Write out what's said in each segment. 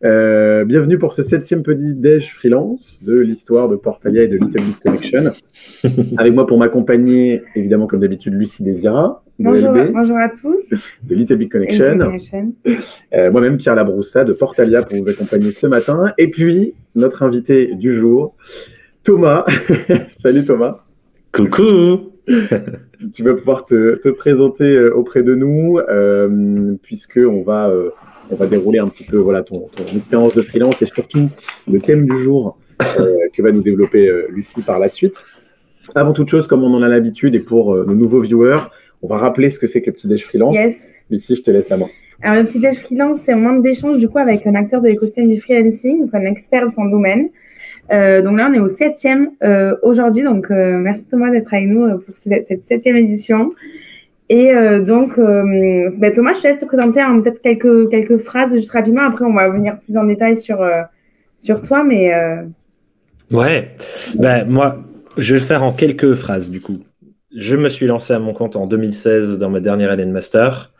Bienvenue pour ce 7e Petit Déj freelance de l'histoire de Portalia et de Little Big Connection. Avec moi pour m'accompagner, évidemment comme d'habitude, Lucie Desira, bonjour à tous. De Little Big Connection. Moi-même, Pierre Labroussa de Portalia pour vous accompagner ce matin. Et puis, notre invité du jour, Thomas. Salut Thomas. Coucou. Tu vas pouvoir te présenter auprès de nous, puisqu'on va dérouler un petit peu ton expérience de freelance et surtout le thème du jour que va nous développer Lucie par la suite. Avant toute chose, comme on en a l'habitude et pour nos nouveaux viewers, on va rappeler ce que c'est que le Petit Déj Freelance. Yes. Lucie, je te laisse la main. Alors, le Petit Déj Freelance, c'est un moment d'échange du coup avec un acteur de l'écosystème du freelancing, donc un expert de son domaine. Donc là, on est au 7e aujourd'hui. Donc, merci Thomas d'être avec nous pour cette 7e édition. Et Thomas, je te laisse te présenter peut-être quelques phrases juste rapidement. Après, on va venir plus en détail sur toi. Mais Ouais, moi, je vais le faire en quelques phrases du coup. Je me suis lancé à mon compte en 2016 dans ma dernière année de master.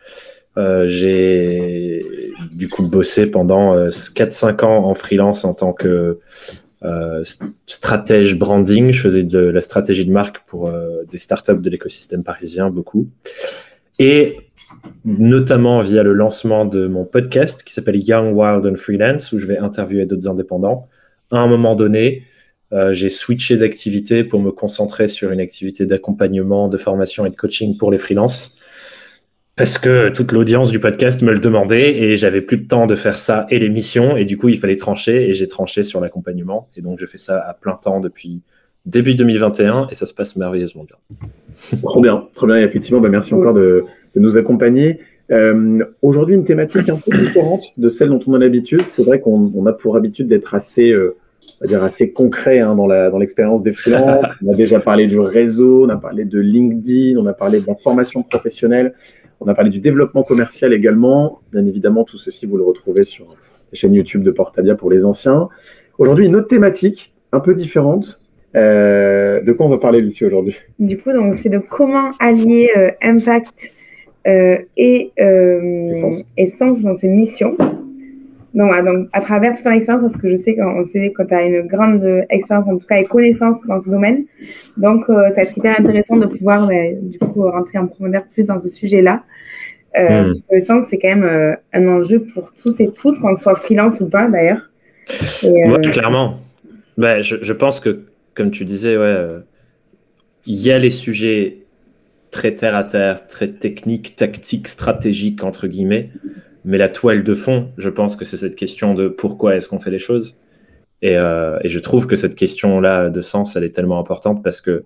J'ai du coup bossé pendant 4-5 ans en freelance en tant que stratège branding. Je faisais de la stratégie de marque pour des startups de l'écosystème parisien, beaucoup. Et notamment via le lancement de mon podcast qui s'appelle Young, Wild and Freelance, où je vais interviewer d'autres indépendants. À un moment donné, j'ai switché d'activité pour me concentrer sur une activité d'accompagnement, de formation et de coaching pour les freelances. Parce que toute l'audience du podcast me le demandait et j'avais plus de temps de faire ça et l'émission. Et du coup, il fallait trancher et j'ai tranché sur l'accompagnement. Et donc, je fais ça à plein temps depuis début 2021 et ça se passe merveilleusement bien. Trop bien. Et effectivement, merci encore de nous accompagner. Aujourd'hui, une thématique un peu différente de celle dont on a l'habitude. C'est vrai qu'on a pour habitude d'être assez concret dans l'expérience des freelances. On a déjà parlé du réseau, on a parlé de LinkedIn, on a parlé de la formation professionnelle. On a parlé du développement commercial également. Bien évidemment, tout ceci, vous le retrouvez sur la chaîne YouTube de Portalia pour les anciens. Aujourd'hui, une autre thématique un peu différente. De quoi on va parler, Lucie, aujourd'hui? Du coup, donc, c'est de comment allier impact et sens dans ses missions. Donc, à travers toute ton expérience, parce que je sais que tu as une grande expérience, en tout cas, et connaissance dans ce domaine. Donc, ça va être hyper intéressant de pouvoir, du coup, rentrer en profondeur plus dans ce sujet-là. Le sens, c'est quand même un enjeu pour tous et toutes, qu'on soit freelance ou pas, d'ailleurs. Ouais, clairement. Je pense que, comme tu disais, il y a les sujets très terre à terre, très techniques, tactiques, stratégiques, entre guillemets. Mais la toile de fond, je pense que c'est cette question de pourquoi est-ce qu'on fait les choses. Et je trouve que cette question-là de sens, elle est tellement importante parce que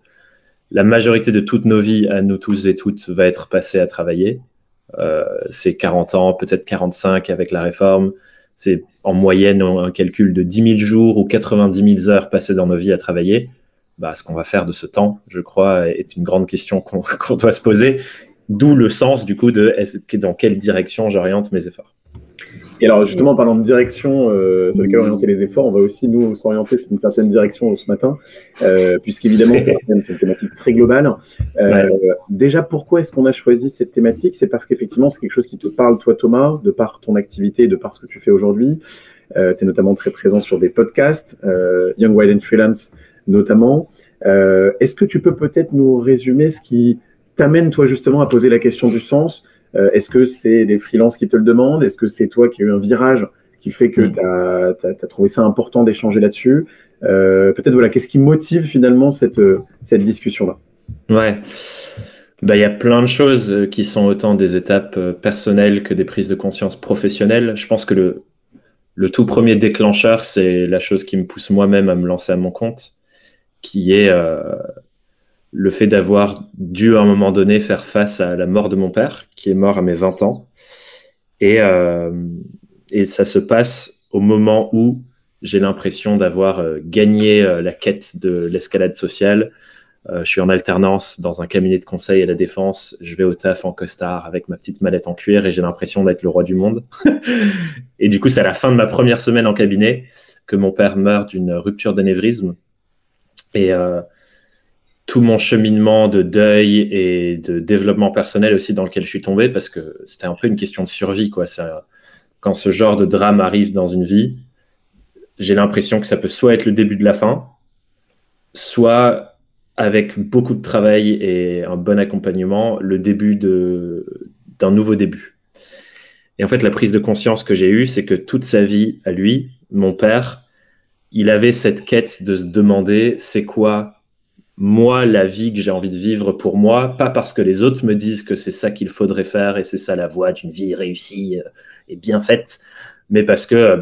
la majorité de toutes nos vies, à nous tous et toutes, va être passée à travailler. C'est 40 ans, peut-être 45 avec la réforme. C'est en moyenne un calcul de 10 000 jours ou 90 000 heures passées dans nos vies à travailler. Ce qu'on va faire de ce temps, je crois, est une grande question qu'on doit se poser. D'où le sens, du coup, de dans quelle direction j'oriente mes efforts. Et alors, justement, en parlant de direction sur laquelle orienter les efforts, on va aussi, nous, s'orienter sur une certaine direction ce matin, puisqu'évidemment, c'est une thématique très globale. Déjà, pourquoi est-ce qu'on a choisi cette thématique? C'est parce qu'effectivement, c'est quelque chose qui te parle, toi, Thomas, de par ton activité, de par ce que tu fais aujourd'hui. Tu es notamment très présent sur des podcasts, Young, Wild and Freelance notamment. Est-ce que tu peux peut-être nous résumer ce qui t'amène, toi, justement, à poser la question du sens? Est-ce que c'est les freelances qui te le demandent? Est-ce que c'est toi qui as eu un virage qui fait que tu as trouvé ça important d'échanger là-dessus? Peut-être, qu'est-ce qui motive finalement cette discussion-là? Ouais. Il y a plein de choses qui sont autant des étapes personnelles que des prises de conscience professionnelles. Je pense que le tout premier déclencheur, c'est la chose qui me pousse moi-même à me lancer à mon compte, qui est le fait d'avoir dû à un moment donné faire face à la mort de mon père, qui est mort à mes 20 ans. Et ça se passe au moment où j'ai l'impression d'avoir gagné la quête de l'escalade sociale. Je suis en alternance dans un cabinet de conseil à la Défense. Je vais au taf en costard avec ma petite mallette en cuir et j'ai l'impression d'être le roi du monde. Et du coup, c'est à la fin de ma première semaine en cabinet que mon père meurt d'une rupture d'anévrisme. Et tout mon cheminement de deuil et de développement personnel aussi dans lequel je suis tombé, parce que c'était un peu une question de survie, quoi. quand ce genre de drame arrive dans une vie, j'ai l'impression que ça peut soit être le début de la fin, soit avec beaucoup de travail et un bon accompagnement, le début d'un nouveau début. Et en fait, la prise de conscience que j'ai eue, c'est que toute sa vie, à lui, mon père, il avait cette quête de se demander, c'est quoi, moi, la vie que j'ai envie de vivre pour moi, pas parce que les autres me disent que c'est ça qu'il faudrait faire et c'est ça la voie d'une vie réussie et bien faite, mais parce que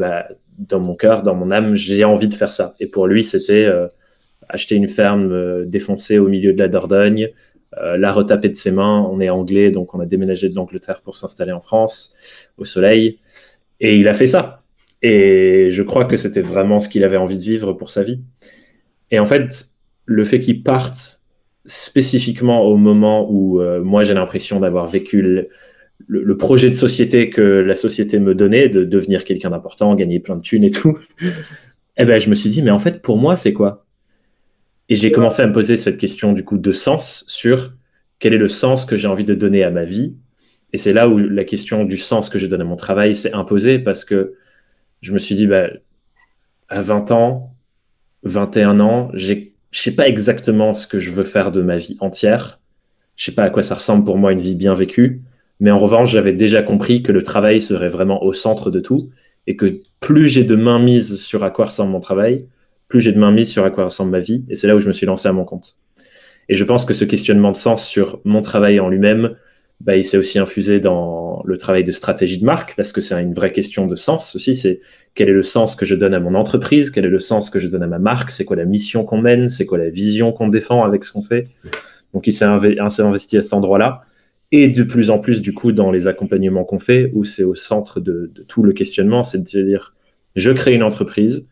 dans mon cœur, dans mon âme, j'ai envie de faire ça. Et pour lui, c'était acheter une ferme défoncée au milieu de la Dordogne, la retaper de ses mains. On est anglais, donc on a déménagé de l'Angleterre pour s'installer en France, au soleil. Et il a fait ça. Et je crois que c'était vraiment ce qu'il avait envie de vivre pour sa vie. Et en fait, le fait qu'il parte spécifiquement au moment où moi, j'ai l'impression d'avoir vécu le projet de société que la société me donnait, de devenir quelqu'un d'important, gagner plein de thunes et tout, eh ben, je me suis dit, mais en fait, pour moi, c'est quoi? Et j'ai commencé à me poser cette question du coup de sens sur quel est le sens que j'ai envie de donner à ma vie. Et c'est là où la question du sens que je donne à mon travail s'est imposée parce que je me suis dit, à 20 ans, 21 ans, je sais pas exactement ce que je veux faire de ma vie entière. Je sais pas à quoi ça ressemble pour moi une vie bien vécue. Mais en revanche, j'avais déjà compris que le travail serait vraiment au centre de tout et que plus j'ai de mainmise sur à quoi ressemble mon travail, plus j'ai de mainmise sur à quoi ressemble ma vie. Et c'est là où je me suis lancé à mon compte. Et je pense que ce questionnement de sens sur mon travail en lui-même, il s'est aussi infusé dans le travail de stratégie de marque parce que c'est une vraie question de sens aussi. C'est quel est le sens que je donne à mon entreprise? Quel est le sens que je donne à ma marque? C'est quoi la mission qu'on mène? C'est quoi la vision qu'on défend avec ce qu'on fait? Donc, il s'est investi à cet endroit-là. Et de plus en plus, du coup, dans les accompagnements qu'on fait, où c'est au centre de tout le questionnement, c'est de se dire, je crée une entreprise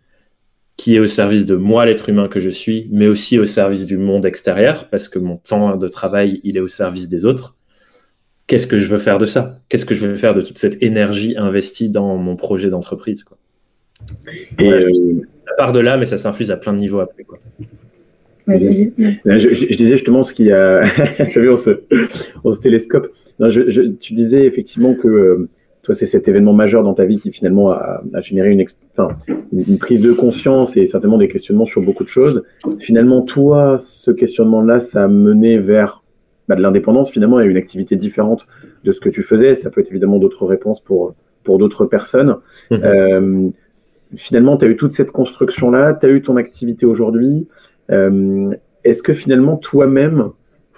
qui est au service de moi, l'être humain que je suis, mais aussi au service du monde extérieur, parce que mon temps de travail, il est au service des autres. Qu'est-ce que je veux faire de ça? Qu'est-ce que je veux faire de toute cette énergie investie dans mon projet d'entreprise, quoi? Et ça part de là, mais ça s'infuse à plein de niveaux après, quoi. Je disais justement ce qu'il y a. T'as vu, on se télescope. Non, tu disais effectivement que toi, c'est cet événement majeur dans ta vie qui finalement a généré une prise de conscience et certainement des questionnements sur beaucoup de choses. Finalement, toi, ce questionnement-là, ça a mené vers de l'indépendance finalement et une activité différente de ce que tu faisais. Ça peut être évidemment d'autres réponses pour d'autres personnes. Finalement, tu as eu toute cette construction-là, tu as eu ton activité aujourd'hui. Est-ce que finalement toi-même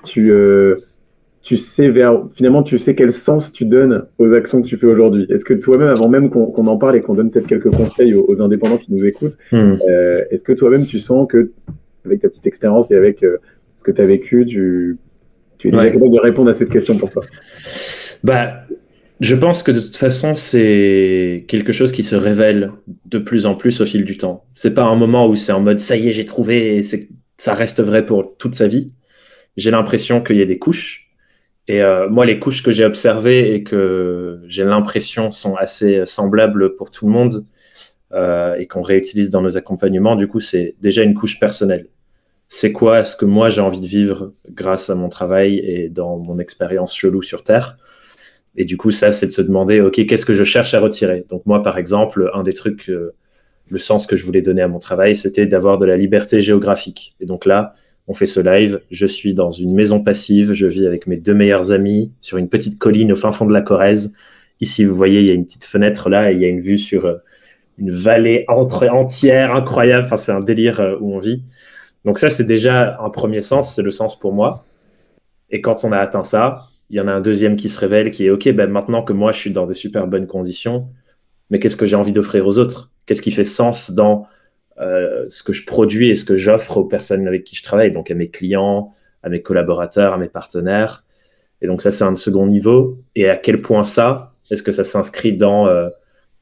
tu sais quel sens tu donnes aux actions que tu fais aujourd'hui? Est-ce que toi-même, avant même qu'on en parle et qu'on donne peut-être quelques conseils aux indépendants qui nous écoutent, est-ce que toi-même tu sens que avec ta petite expérience et avec ce que tu as vécu, tu es déjà capable de répondre à cette question pour toi? Je pense que de toute façon, c'est quelque chose qui se révèle de plus en plus au fil du temps. C'est pas un moment où c'est en mode ça y est, j'ai trouvé, et ça reste vrai pour toute sa vie. J'ai l'impression qu'il y a des couches. Et moi, les couches que j'ai observées et que j'ai l'impression sont assez semblables pour tout le monde et qu'on réutilise dans nos accompagnements, du coup, c'est déjà une couche personnelle. C'est quoi ce que moi j'ai envie de vivre grâce à mon travail et dans mon expérience chelou sur Terre? Et du coup, ça, c'est de se demander, OK, qu'est-ce que je cherche à retirer? Donc moi, par exemple, un des trucs, le sens que je voulais donner à mon travail, c'était d'avoir de la liberté géographique. Et donc là, on fait ce live, je suis dans une maison passive, je vis avec mes 2 meilleurs amis sur une petite colline au fin fond de la Corrèze. Ici, vous voyez, il y a une petite fenêtre là et il y a une vue sur une vallée entière, incroyable. Enfin, c'est un délire où on vit. Donc ça, c'est déjà un premier sens, c'est le sens pour moi. Et quand on a atteint ça, il y en a un deuxième qui se révèle, qui est OK, maintenant que moi, je suis dans des super bonnes conditions, mais qu'est-ce que j'ai envie d'offrir aux autres? Qu'est-ce qui fait sens dans ce que je produis et ce que j'offre aux personnes avec qui je travaille, donc à mes clients, à mes collaborateurs, à mes partenaires. Et donc ça, c'est un second niveau. Et à quel point ça, est-ce que ça s'inscrit dans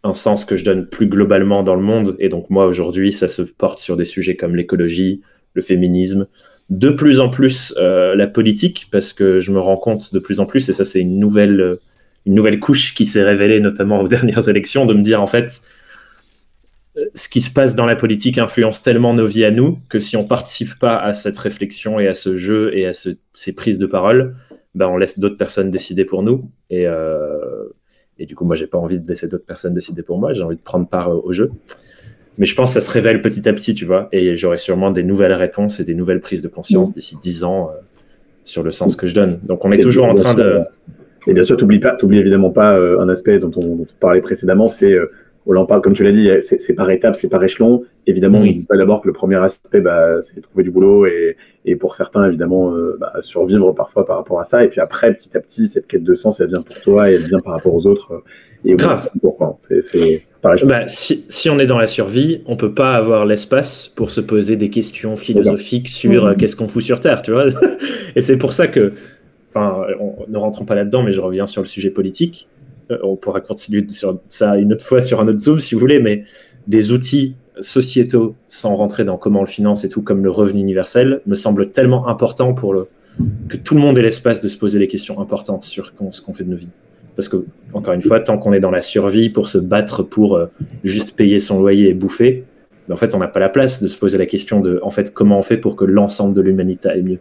un sens que je donne plus globalement dans le monde? Et donc moi, aujourd'hui, ça se porte sur des sujets comme l'écologie, le féminisme, de plus en plus la politique, parce que je me rends compte de plus en plus, et ça c'est une nouvelle couche qui s'est révélée notamment aux dernières élections, de me dire en fait, ce qui se passe dans la politique influence tellement nos vies à nous, que si on participe pas à cette réflexion et à ce jeu et à ces prises de parole, on laisse d'autres personnes décider pour nous. Et Et du coup, moi, j'ai pas envie de laisser d'autres personnes décider pour moi. J'ai envie de prendre part au jeu. Mais je pense que ça se révèle petit à petit, tu vois. Et j'aurai sûrement des nouvelles réponses et des nouvelles prises de conscience d'ici 10 ans sur le sens que je donne. Donc, on est toujours en train de... Et bien sûr, t'oublies évidemment pas un aspect dont on parlait précédemment, c'est, on en parle, comme tu l'as dit, c'est par étapes, c'est par échelon. Évidemment, on dit pas d'abord que le premier aspect, c'est trouver du boulot et pour certains, évidemment, survivre parfois par rapport à ça. Et puis après, petit à petit, cette quête de sens, elle vient pour toi et elle vient par rapport aux autres. Et grave. C'est pareil. Si on est dans la survie, on peut pas avoir l'espace pour se poser des questions philosophiques sur qu'est-ce qu'on fout sur Terre, tu vois. Et c'est pour ça que, enfin, ne rentrons pas là-dedans, mais je reviens sur le sujet politique. On pourra continuer sur ça une autre fois sur un autre Zoom si vous voulez, mais des outils sociétaux, sans rentrer dans comment on le finance et tout, comme le revenu universel, me semble tellement important que tout le monde ait l'espace de se poser des questions importantes sur ce qu'on fait de nos vies. Parce que, encore une fois, tant qu'on est dans la survie pour se battre pour juste payer son loyer et bouffer, en fait, on n'a pas la place de se poser la question de, en fait, comment on fait pour que l'ensemble de l'humanité aille mieux.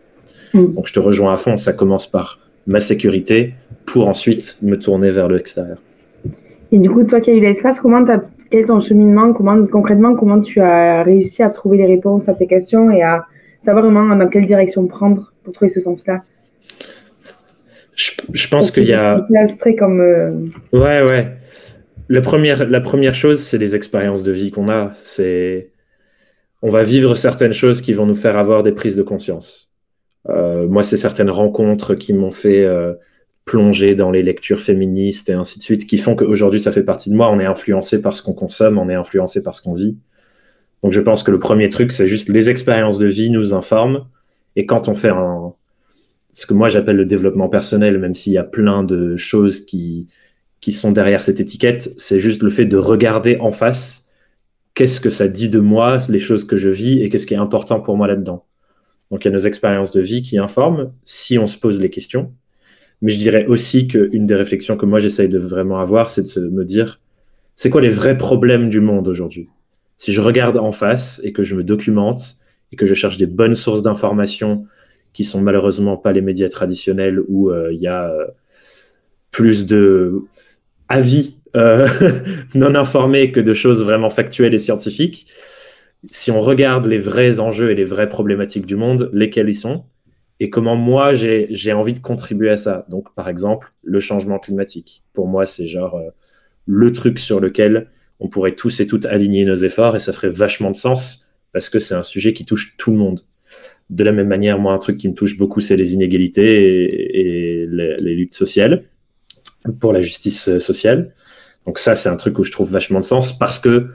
Donc, je te rejoins à fond, ça commence par ma sécurité pour ensuite me tourner vers l'extérieur. Et du coup, toi qui as eu l'espace, quel est ton cheminement? Concrètement, comment tu as réussi à trouver les réponses à tes questions et à savoir vraiment dans quelle direction prendre pour trouver ce sens-là? Je pense qu'il y a... comme... Ouais. La première chose, c'est les expériences de vie qu'on a. On va vivre certaines choses qui vont nous faire avoir des prises de conscience. Moi, c'est certaines rencontres qui m'ont fait plonger dans les lectures féministes et ainsi de suite, qui font qu'aujourd'hui, ça fait partie de moi. On est influencé par ce qu'on consomme, on est influencé par ce qu'on vit. Donc, je pense que le premier truc, c'est juste les expériences de vie nous informent. Et quand on fait ce que moi j'appelle le développement personnel, même s'il y a plein de choses qui sont derrière cette étiquette, c'est juste le fait de regarder en face qu'est-ce que ça dit de moi, les choses que je vis et qu'est-ce qui est important pour moi là-dedans. Donc, il y a nos expériences de vie qui informent si on se pose les questions. Mais je dirais aussi qu'une des réflexions que moi j'essaye de vraiment avoir, c'est de me dire, c'est quoi les vrais problèmes du monde aujourd'hui? Si je regarde en face et que je me documente et que je cherche des bonnes sources d'informations qui sont malheureusement pas les médias traditionnels où il y a plus de avis non informés que de choses vraiment factuelles et scientifiques. Si on regarde les vrais enjeux et les vraies problématiques du monde, lesquels ils sont, et comment moi j'ai envie de contribuer à ça. Donc, par exemple, le changement climatique. Pour moi, c'est genre le truc sur lequel on pourrait tous et toutes aligner nos efforts et ça ferait vachement de sens parce que c'est un sujet qui touche tout le monde. De la même manière, moi, un truc qui me touche beaucoup, c'est les inégalités et les luttes sociales pour la justice sociale. Donc ça, c'est un truc où je trouve vachement de sens parce que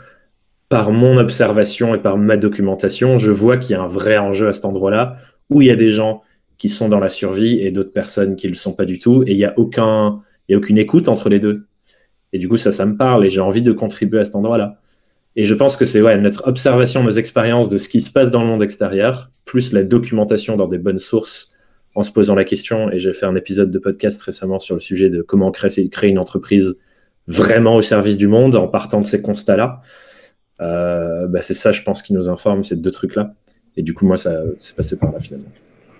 par mon observation et par ma documentation, je vois qu'il y a un vrai enjeu à cet endroit-là où il y a des gens qui sont dans la survie et d'autres personnes qui ne le sont pas du tout et il n'y a aucune écoute entre les deux. Et du coup, ça me parle et j'ai envie de contribuer à cet endroit-là. Et je pense que c'est notre observation, nos expériences de ce qui se passe dans le monde extérieur, plus la documentation dans des bonnes sources en se posant la question. Et j'ai fait un épisode de podcast récemment sur le sujet de comment créer une entreprise vraiment au service du monde en partant de ces constats-là. C'est ça, je pense, qui nous informe, ces deux trucs-là. Et du coup, moi, c'est passé par là, finalement.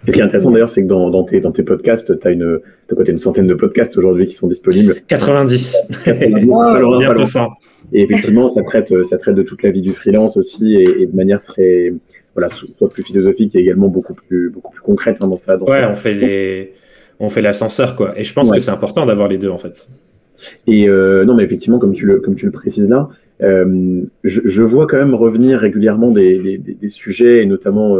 Et ce qui est intéressant d'ailleurs, c'est que dans tes podcasts, tu as une centaine de podcasts aujourd'hui qui sont disponibles. 90. Bientôt 100. Et effectivement, ça traite de toute la vie du freelance aussi et de manière très, soit plus philosophique et également beaucoup plus concrète dans ça. On fait l'ascenseur, quoi. Et je pense que c'est important d'avoir les deux, en fait. Et non, mais effectivement, comme tu le précises là, je vois quand même revenir régulièrement des sujets, et notamment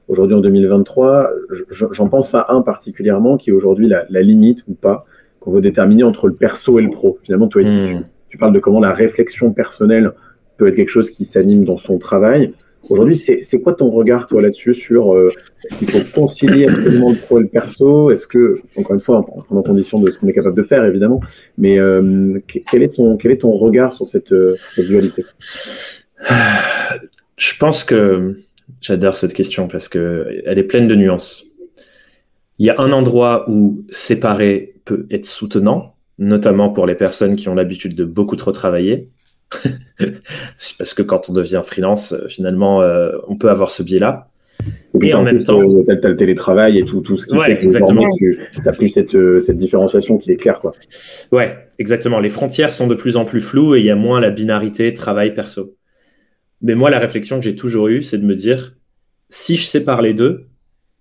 aujourd'hui en 2023, j'en pense à un particulièrement qui est aujourd'hui la limite ou pas qu'on veut déterminer entre le perso et le pro. Finalement, toi ici, tu parles de comment la réflexion personnelle peut être quelque chose qui s'anime dans son travail. Aujourd'hui, c'est quoi ton regard, toi, là-dessus, sur est-ce qu'il faut concilier absolument le pro et le perso? Est-ce que, encore une fois, en prenant condition de ce qu'on est capable de faire, évidemment, mais quel est ton regard sur cette dualité? Je pense que j'adore cette question parce qu'elle est pleine de nuances. Il y a un endroit où séparer peut être soutenant, notamment pour les personnes qui ont l'habitude de beaucoup trop travailler. Parce que quand on devient freelance, finalement, on peut avoir ce biais-là. Et en même temps, tu as le télétravail et tout ce qui fait que exactement. Tu n'as plus cette différenciation qui est claire, quoi. Ouais, exactement. Les frontières sont de plus en plus floues et il y a moins la binarité travail-perso. Mais moi, la réflexion que j'ai toujours eue, c'est de me dire, si je sépare les deux,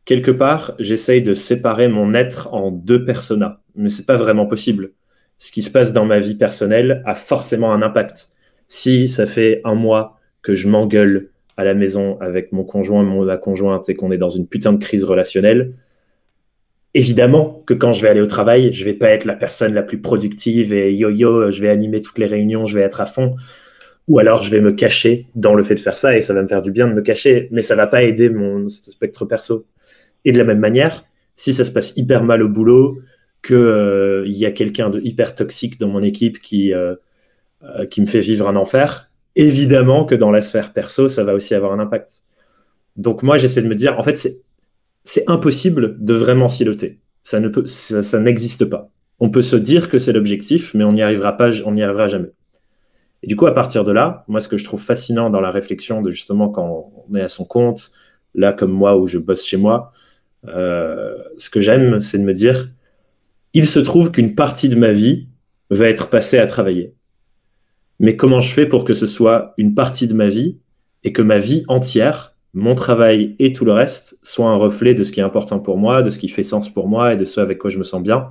quelque part, j'essaye de séparer mon être en deux personas. Mais c'est pas vraiment possible. Ce qui se passe dans ma vie personnelle a forcément un impact. Si ça fait 1 mois que je m'engueule à la maison avec mon conjoint, ma conjointe, et qu'on est dans une putain de crise relationnelle, évidemment que quand je vais aller au travail, je vais pas être la personne la plus productive et yo-yo, je vais animer toutes les réunions, je vais être à fond. Ou alors je vais me cacher dans le fait de faire ça et ça va me faire du bien de me cacher, mais ça va pas aider mon spectre perso. Et de la même manière, si ça se passe hyper mal au boulot, qu'il y a quelqu'un de hyper toxique dans mon équipe qui me fait vivre un enfer, évidemment que dans la sphère perso, ça va aussi avoir un impact. Donc moi, j'essaie de me dire, en fait, c'est impossible de vraiment siloter. Ça n'existe pas. On peut se dire que c'est l'objectif, mais on n'y arrivera jamais. Et du coup, à partir de là, moi, ce que je trouve fascinant dans la réflexion de justement quand on est à son compte, là comme moi où je bosse chez moi, ce que j'aime, c'est de me dire, il se trouve qu'une partie de ma vie va être passée à travailler. Mais comment je fais pour que ce soit une partie de ma vie et que ma vie entière, mon travail et tout le reste, soit un reflet de ce qui est important pour moi, de ce qui fait sens pour moi et de ce avec quoi je me sens bien,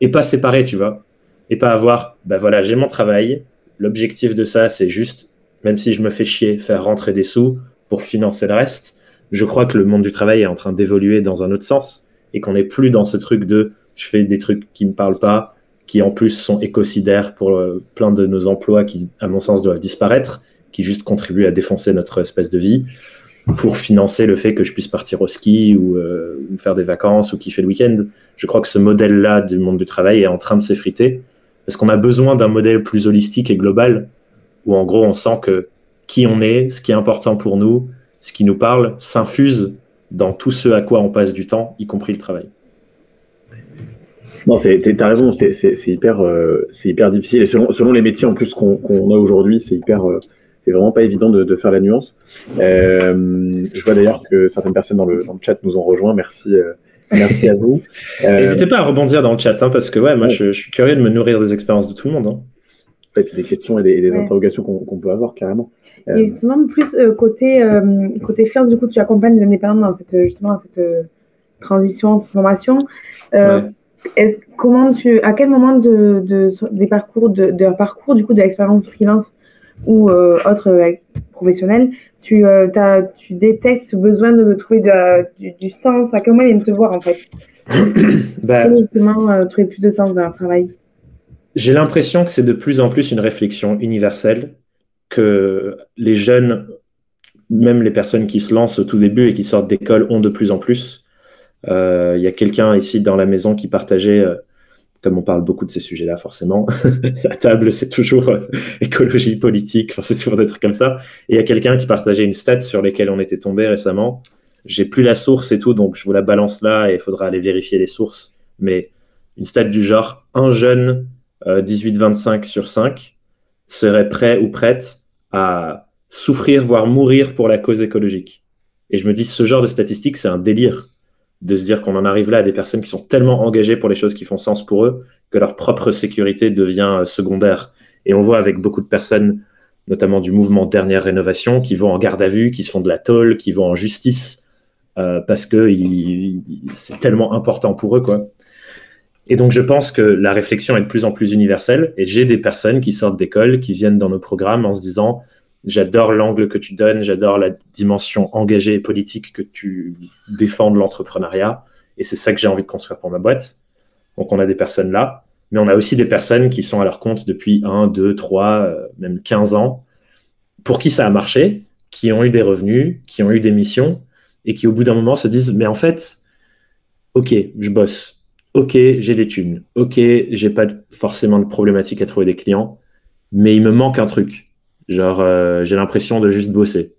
et pas séparer, tu vois, et pas avoir, voilà, j'ai mon travail, l'objectif de ça, c'est juste, même si je me fais chier, faire rentrer des sous pour financer le reste. Je crois que le monde du travail est en train d'évoluer dans un autre sens et qu'on n'est plus dans ce truc de je fais des trucs qui me parlent pas, qui en plus sont écocidaires pour plein de nos emplois qui, à mon sens, doivent disparaître, qui juste contribuent à défoncer notre espèce de vie pour financer le fait que je puisse partir au ski ou faire des vacances ou kiffer le week-end. Je crois que ce modèle-là du monde du travail est en train de s'effriter parce qu'on a besoin d'un modèle plus holistique et global où en gros on sent que qui on est, ce qui est important pour nous, ce qui nous parle, s'infuse dans tout ce à quoi on passe du temps, y compris le travail. Non, t'as raison, c'est hyper difficile. Et selon les métiers en plus qu'on a aujourd'hui, c'est vraiment pas évident de faire la nuance. Je vois d'ailleurs que certaines personnes dans le chat nous ont rejoints. Merci à vous. N'hésitez pas à rebondir dans le chat, parce que moi je suis curieux de me nourrir des expériences de tout le monde. Et puis des questions et des interrogations qu'on peut avoir carrément. Et justement, plus côté freelance, du coup, tu accompagnes les indépendants dans cette transition de formation. À quel moment d'un parcours du coup de l'expérience freelance ou autre professionnelle, tu détectes ce besoin de trouver du sens? À quel moment ils viennent te voir en fait? Justement, trouver plus de sens dans leur travail. J'ai l'impression que c'est de plus en plus une réflexion universelle, que les jeunes, même les personnes qui se lancent au tout début et qui sortent d'école, ont de plus en plus. Y a quelqu'un ici dans la maison qui partageait, comme on parle beaucoup de ces sujets-là forcément, la table c'est toujours écologie politique, c'est souvent des trucs comme ça, et il y a quelqu'un qui partageait une stat sur laquelle on était tombé récemment. J'ai plus la source et tout, donc je vous la balance là et il faudra aller vérifier les sources, mais une stat du genre, un jeune 18-25 sur 5 serait prêt ou prête à souffrir, voire mourir pour la cause écologique. Et je me dis, ce genre de statistique, c'est un délire de se dire qu'on en arrive là à des personnes qui sont tellement engagées pour les choses qui font sens pour eux que leur propre sécurité devient secondaire. Et on voit avec beaucoup de personnes, notamment du mouvement Dernière Rénovation, qui vont en garde à vue, qui se font de la tôle, qui vont en justice, parce que c'est tellement important pour eux, quoi. Et donc, je pense que la réflexion est de plus en plus universelle. Et j'ai des personnes qui sortent d'école, qui viennent dans nos programmes en se disant « J'adore l'angle que tu donnes, j'adore la dimension engagée et politique que tu défends de l'entrepreneuriat. Et c'est ça que j'ai envie de construire pour ma boîte. » Donc, on a des personnes là. Mais on a aussi des personnes qui sont à leur compte depuis 1, 2, 3, même 15 ans, pour qui ça a marché, qui ont eu des revenus, qui ont eu des missions, et qui, au bout d'un moment, se disent « Mais en fait, ok, je bosse. Ok, j'ai des thunes. Ok, j'ai pas forcément de problématique à trouver des clients, mais il me manque un truc. Genre, j'ai l'impression de juste bosser.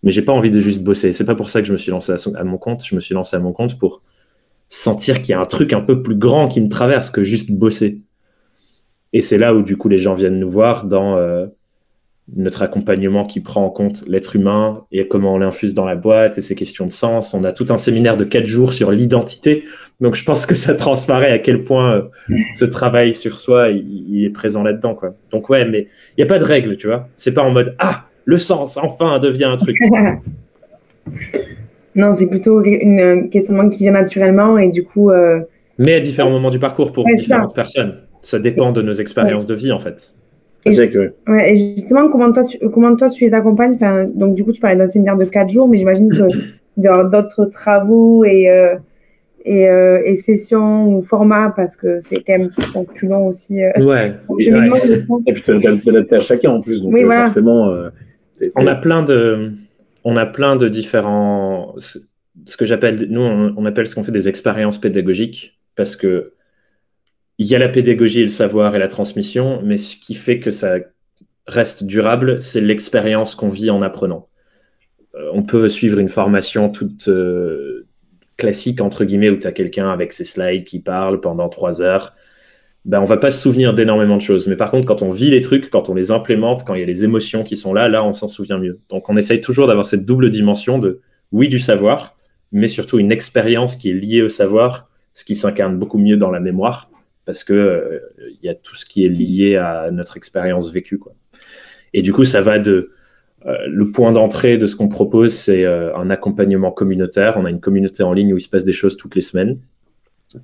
Mais j'ai pas envie de juste bosser. C'est pas pour ça que je me suis lancé à mon compte. Je me suis lancé à mon compte pour sentir qu'il y a un truc un peu plus grand qui me traverse que juste bosser. Et c'est là où, du coup, les gens viennent nous voir dans notre accompagnement qui prend en compte l'être humain et comment on l'infuse dans la boîte et ses questions de sens. On a tout un séminaire de 4 jours sur l'identité. Donc, je pense que ça transparaît à quel point ce travail sur soi, il est présent là-dedans, quoi. Donc, ouais, mais il n'y a pas de règle, tu vois. C'est pas en mode, le sens, enfin, devient un truc. Non, c'est plutôt un questionnement qui vient naturellement et du coup... Mais à différents moments du parcours pour différentes personnes. Ça dépend de nos expériences de vie, en fait. Et justement, comment toi tu les accompagnes? Donc, du coup, tu parlais d'un séminaire de 4 jours, mais j'imagine qu'il y aura d'autres travaux et sessions ou formats parce que c'est quand même plus long aussi. Ouais. Et puis, tu peux t'adapter à chacun en plus. Donc, forcément. On a plein de différents. Ce que j'appelle. Nous, on appelle ce qu'on fait des expériences pédagogiques parce que. Il y a la pédagogie et le savoir et la transmission, mais ce qui fait que ça reste durable, c'est l'expérience qu'on vit en apprenant. On peut suivre une formation toute classique, entre guillemets, où tu as quelqu'un avec ses slides qui parle pendant 3 heures. On va pas se souvenir d'énormément de choses. Mais par contre, quand on vit les trucs, quand on les implémente, quand il y a les émotions qui sont là, on s'en souvient mieux. Donc, on essaye toujours d'avoir cette double dimension de, oui, du savoir, mais surtout une expérience qui est liée au savoir, ce qui s'incarne beaucoup mieux dans la mémoire. Parce que y a tout ce qui est lié à notre expérience vécue, quoi. Et du coup, ça va le point d'entrée de ce qu'on propose, c'est un accompagnement communautaire. On a une communauté en ligne où il se passe des choses toutes les semaines.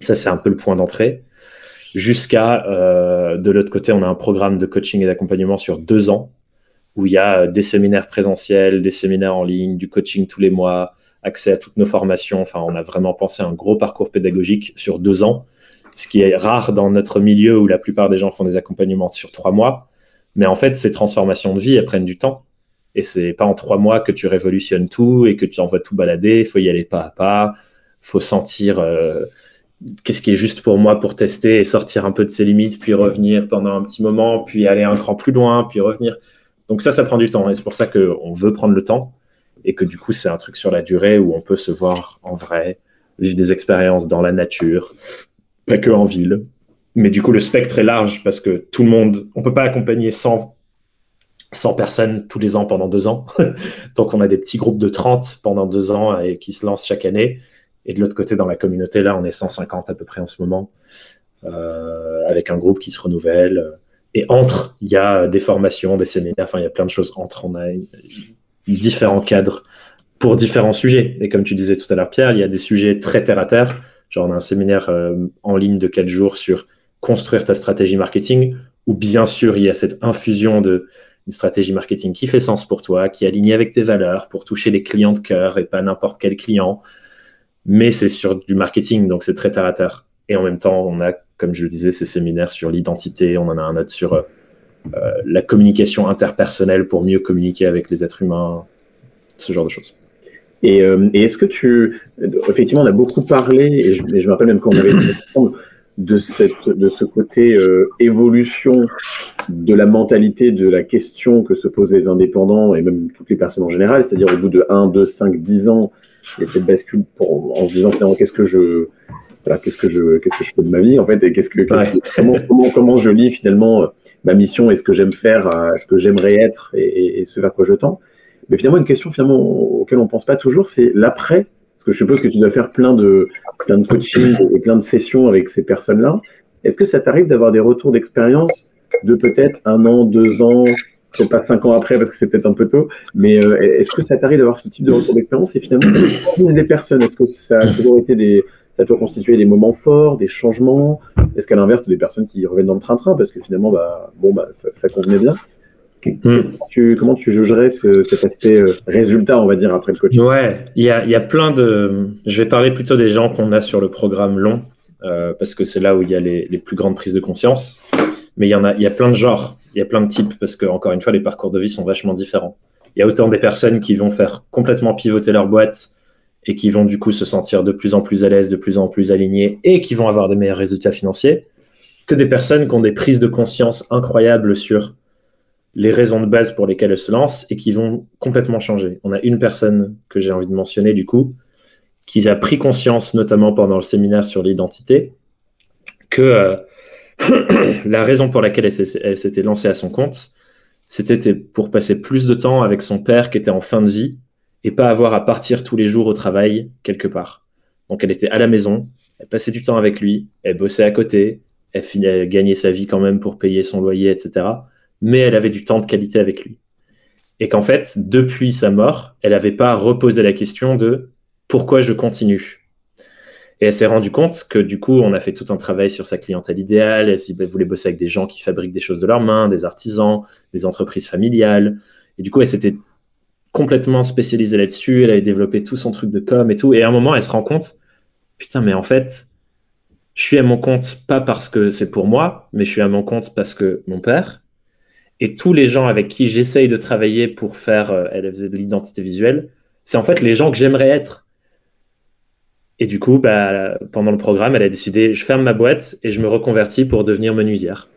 Ça, c'est un peu le point d'entrée. Jusqu'à, de l'autre côté, on a un programme de coaching et d'accompagnement sur 2 ans, où il y a des séminaires présentiels, des séminaires en ligne, du coaching tous les mois, accès à toutes nos formations. Enfin, on a vraiment pensé à un gros parcours pédagogique sur 2 ans. Ce qui est rare dans notre milieu où la plupart des gens font des accompagnements sur 3 mois. Mais en fait, ces transformations de vie, elles prennent du temps. Et c'est pas en 3 mois que tu révolutionnes tout et que tu envoies tout balader. Il faut y aller pas à pas. Il faut sentir qu'est-ce qui est juste pour moi pour tester et sortir un peu de ses limites, puis revenir pendant un petit moment, puis aller un cran plus loin, puis revenir. Donc ça prend du temps. Et c'est pour ça qu'on veut prendre le temps et que du coup, c'est un truc sur la durée où on peut se voir en vrai, vivre des expériences dans la nature, pas que en ville. Mais du coup, le spectre est large parce que tout le monde, on peut pas accompagner 100 personnes tous les ans pendant 2 ans. Donc, on a des petits groupes de 30 pendant 2 ans et qui se lancent chaque année. Et de l'autre côté, dans la communauté, là, on est 150 à peu près en ce moment, avec un groupe qui se renouvelle. Et entre, il y a des formations, des séminaires, enfin, il y a plein de choses entre. On a différents cadres pour différents sujets. Et comme tu disais tout à l'heure, Pierre, il y a des sujets très terre à terre. Genre, on a un séminaire en ligne de 4 jours sur construire ta stratégie marketing, où bien sûr, il y a cette infusion d'une stratégie marketing qui fait sens pour toi, qui est alignée avec tes valeurs pour toucher les clients de cœur et pas n'importe quel client. Mais c'est sur du marketing, donc c'est très terre à terre. Et en même temps, on a, comme je le disais, ces séminaires sur l'identité. On en a un autre sur la communication interpersonnelle pour mieux communiquer avec les êtres humains, ce genre de choses. Et est-ce que effectivement, on a beaucoup parlé, et je me rappelle même quand on avait ensemble de ce côté évolution de la mentalité, de la question que se posent les indépendants et même toutes les personnes en général, c'est-à-dire au bout de 1, 2, 5, 10 ans, et cette bascule en se disant finalement qu'est-ce que je fais de ma vie en fait, et comment je lis finalement ma mission et ce que j'aime faire, ce que j'aimerais être et ce vers quoi je tends. Mais finalement, une question auquel on pense pas toujours, c'est l'après. Parce que je suppose que tu dois faire plein de coaching et plein de sessions avec ces personnes-là. Est-ce que ça t'arrive d'avoir des retours d'expérience de peut-être 1 an, 2 ans, peut-être pas 5 ans après parce que c'est peut-être un peu tôt, mais est-ce que ça t'arrive d'avoir ce type de retour d'expérience et finalement, les personnes, est-ce que ça a toujours constitué des moments forts, des changements? Est-ce qu'à l'inverse, tu as des personnes qui reviennent dans le train-train parce que finalement, ça convenait bien? Comment tu jugerais cet aspect résultat, on va dire, après le coaching? Ouais, il y a plein de... Je vais parler plutôt des gens qu'on a sur le programme long, parce que c'est là où il y a les plus grandes prises de conscience. Mais il y a plein de genres, il y a plein de types, parce que encore une fois, les parcours de vie sont vachement différents. Il y a autant des personnes qui vont faire complètement pivoter leur boîte et qui vont du coup se sentir de plus en plus à l'aise, de plus en plus alignées et qui vont avoir des meilleurs résultats financiers, que des personnes qui ont des prises de conscience incroyables sur les raisons de base pour lesquelles elles se lancent et qui vont complètement changer. On a une personne que j'ai envie de mentionner du coup, qui a pris conscience, notamment pendant le séminaire sur l'identité, que la raison pour laquelle elle s'était lancée à son compte, c'était pour passer plus de temps avec son père qui était en fin de vie et pas avoir à partir tous les jours au travail quelque part. Donc elle était à la maison, elle passait du temps avec lui, elle bossait à côté, elle gagnait sa vie quand même pour payer son loyer, etc. Mais elle avait du temps de qualité avec lui. Et qu'en fait, depuis sa mort, elle n'avait pas reposé la question de pourquoi je continue. Et elle s'est rendue compte que du coup, on a fait tout un travail sur sa clientèle idéale. Elle voulait bosser avec des gens qui fabriquent des choses de leurs mains, des artisans, des entreprises familiales. Et du coup, elle s'était complètement spécialisée là-dessus. Elle avait développé tout son truc de com et tout. Et à un moment, elle se rend compte, putain, mais en fait, je suis à mon compte pas parce que c'est pour moi, mais je suis à mon compte parce que mon père et tous les gens avec qui j'essaye de travailler pour faire, elle faisait de l'identité visuelle, c'est en fait les gens que j'aimerais être. Et du coup, pendant le programme, elle a décidé, je ferme ma boîte et je me reconvertis pour devenir menuisière.